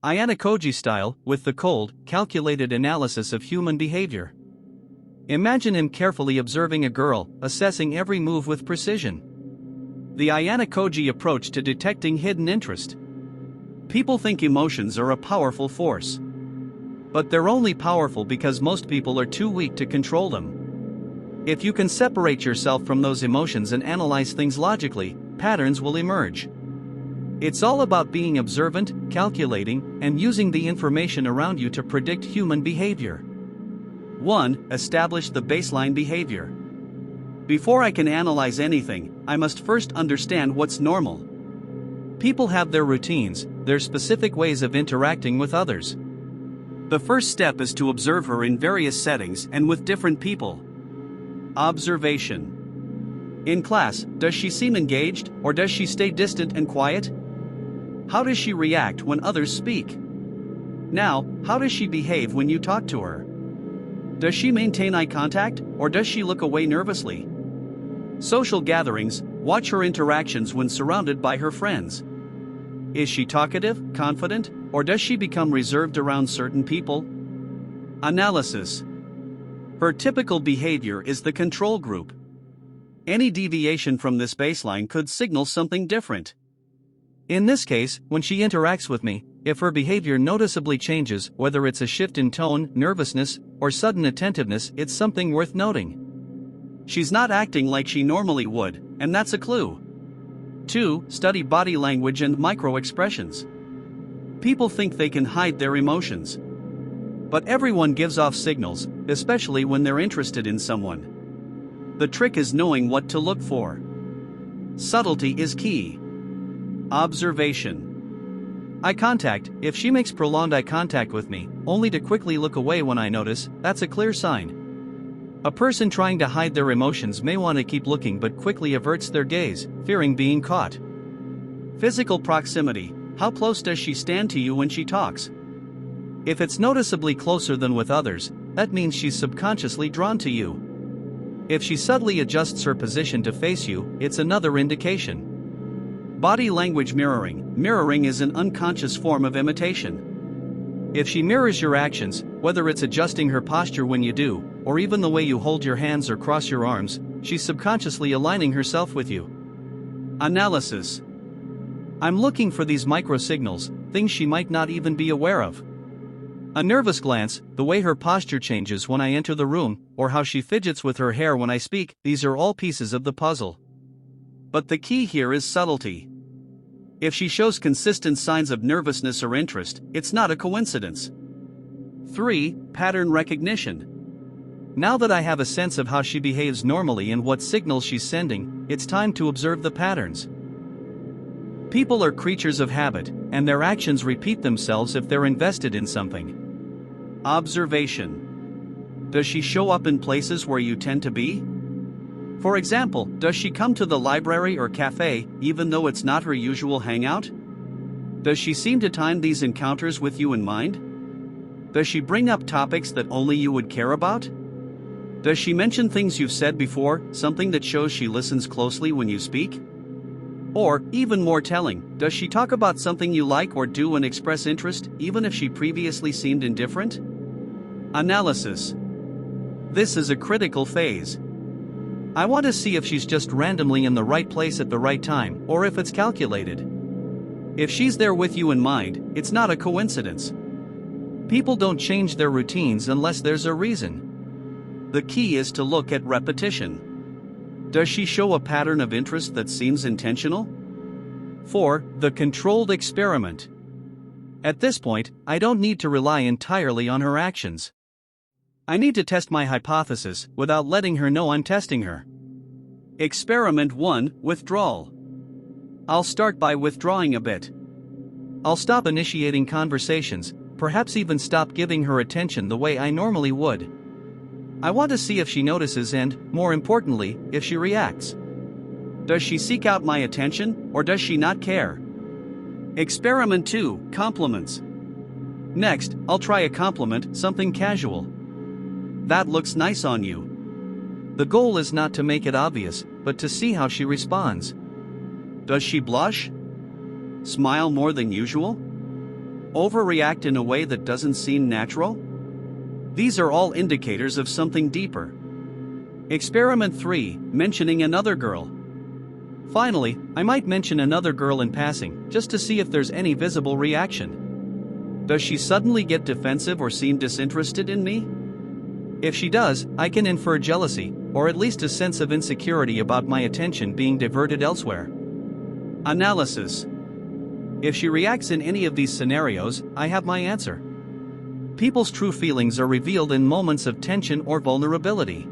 Ayanokoji style, with the cold, calculated analysis of human behavior. Imagine him carefully observing a girl, assessing every move with precision. The Ayanokoji approach to detecting hidden interest. People think emotions are a powerful force. But they're only powerful because most people are too weak to control them. If you can separate yourself from those emotions and analyze things logically, patterns will emerge. It's all about being observant, calculating, and using the information around you to predict human behavior. 1. Establish the baseline behavior. Before I can analyze anything, I must first understand what's normal. People have their routines, their specific ways of interacting with others. The first step is to observe her in various settings and with different people. Observation. In class, does she seem engaged, or does she stay distant and quiet? How does she react when others speak? Now, how does she behave when you talk to her? Does she maintain eye contact, or does she look away nervously? Social gatherings, watch her interactions when surrounded by her friends. Is she talkative, confident, or does she become reserved around certain people? Analysis. Her typical behavior is the control group. Any deviation from this baseline could signal something different. In this case, when she interacts with me, if her behavior noticeably changes, whether it's a shift in tone, nervousness, or sudden attentiveness, it's something worth noting. She's not acting like she normally would, and that's a clue. 2. Study body language and micro-expressions. People think they can hide their emotions. But everyone gives off signals, especially when they're interested in someone. The trick is knowing what to look for. Subtlety is key. Observation. Eye contact. If she makes prolonged eye contact with me, only to quickly look away when I notice, that's a clear sign. A person trying to hide their emotions may want to keep looking but quickly averts their gaze, fearing being caught. Physical proximity. How close does she stand to you when she talks? If it's noticeably closer than with others, that means she's subconsciously drawn to you. If she subtly adjusts her position to face you, it's another indication. Body language mirroring. Mirroring is an unconscious form of imitation. If she mirrors your actions, whether it's adjusting her posture when you do, or even the way you hold your hands or cross your arms, she's subconsciously aligning herself with you. Analysis. I'm looking for these micro-signals, things she might not even be aware of. A nervous glance, the way her posture changes when I enter the room, or how she fidgets with her hair when I speak, these are all pieces of the puzzle. But the key here is subtlety. If she shows consistent signs of nervousness or interest, it's not a coincidence. 3. Pattern recognition. Now that I have a sense of how she behaves normally and what signals she's sending, it's time to observe the patterns. People are creatures of habit, and their actions repeat themselves if they're invested in something. Observation. Does she show up in places where you tend to be? For example, does she come to the library or cafe, even though it's not her usual hangout? Does she seem to time these encounters with you in mind? Does she bring up topics that only you would care about? Does she mention things you've said before, something that shows she listens closely when you speak? Or, even more telling, does she talk about something you like or do and express interest, even if she previously seemed indifferent? Analysis. This is a critical phase. I want to see if she's just randomly in the right place at the right time, or if it's calculated. If she's there with you in mind, it's not a coincidence. People don't change their routines unless there's a reason. The key is to look at repetition. Does she show a pattern of interest that seems intentional? 4. The controlled experiment. At this point, I don't need to rely entirely on her actions. I need to test my hypothesis without letting her know I'm testing her. Experiment 1. Withdrawal. I'll start by withdrawing a bit. I'll stop initiating conversations, perhaps even stop giving her attention the way I normally would. I want to see if she notices and, more importantly, if she reacts. Does she seek out my attention, or does she not care? Experiment 2. Compliments. Next, I'll try a compliment, something casual. That looks nice on you. The goal is not to make it obvious, but to see how she responds. Does she blush? Smile more than usual? Overreact in a way that doesn't seem natural? These are all indicators of something deeper. Experiment 3, mentioning another girl. Finally, I might mention another girl in passing, just to see if there's any visible reaction. Does she suddenly get defensive or seem disinterested in me? If she does, I can infer jealousy, or at least a sense of insecurity about my attention being diverted elsewhere. Analysis. If she reacts in any of these scenarios, I have my answer. People's true feelings are revealed in moments of tension or vulnerability.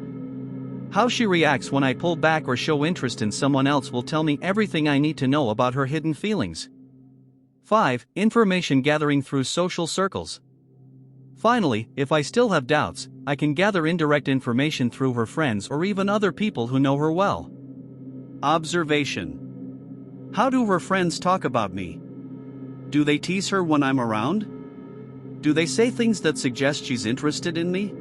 How she reacts when I pull back or show interest in someone else will tell me everything I need to know about her hidden feelings. 5. Information gathering through social circles. Finally, if I still have doubts, I can gather indirect information through her friends or even other people who know her well. Observation. How do her friends talk about me? Do they tease her when I'm around? Do they say things that suggest she's interested in me?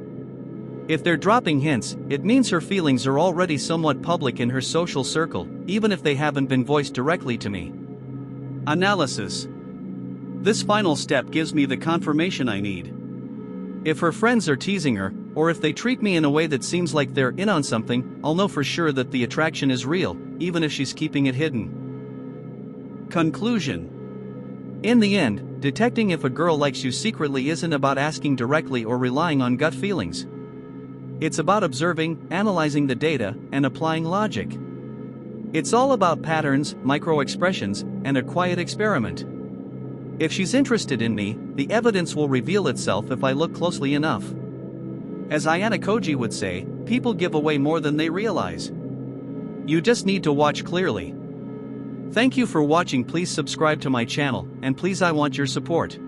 If they're dropping hints, it means her feelings are already somewhat public in her social circle, even if they haven't been voiced directly to me. Analysis. This final step gives me the confirmation I need. If her friends are teasing her, or if they treat me in a way that seems like they're in on something, I'll know for sure that the attraction is real, even if she's keeping it hidden. Conclusion. In the end, detecting if a girl likes you secretly isn't about asking directly or relying on gut feelings. It's about observing, analyzing the data, and applying logic. It's all about patterns, micro-expressions, and a quiet experiment. If she's interested in me, the evidence will reveal itself if I look closely enough. As Ayanokoji would say, people give away more than they realize. You just need to watch clearly. Thank you for watching. Please subscribe to my channel, and please I want your support.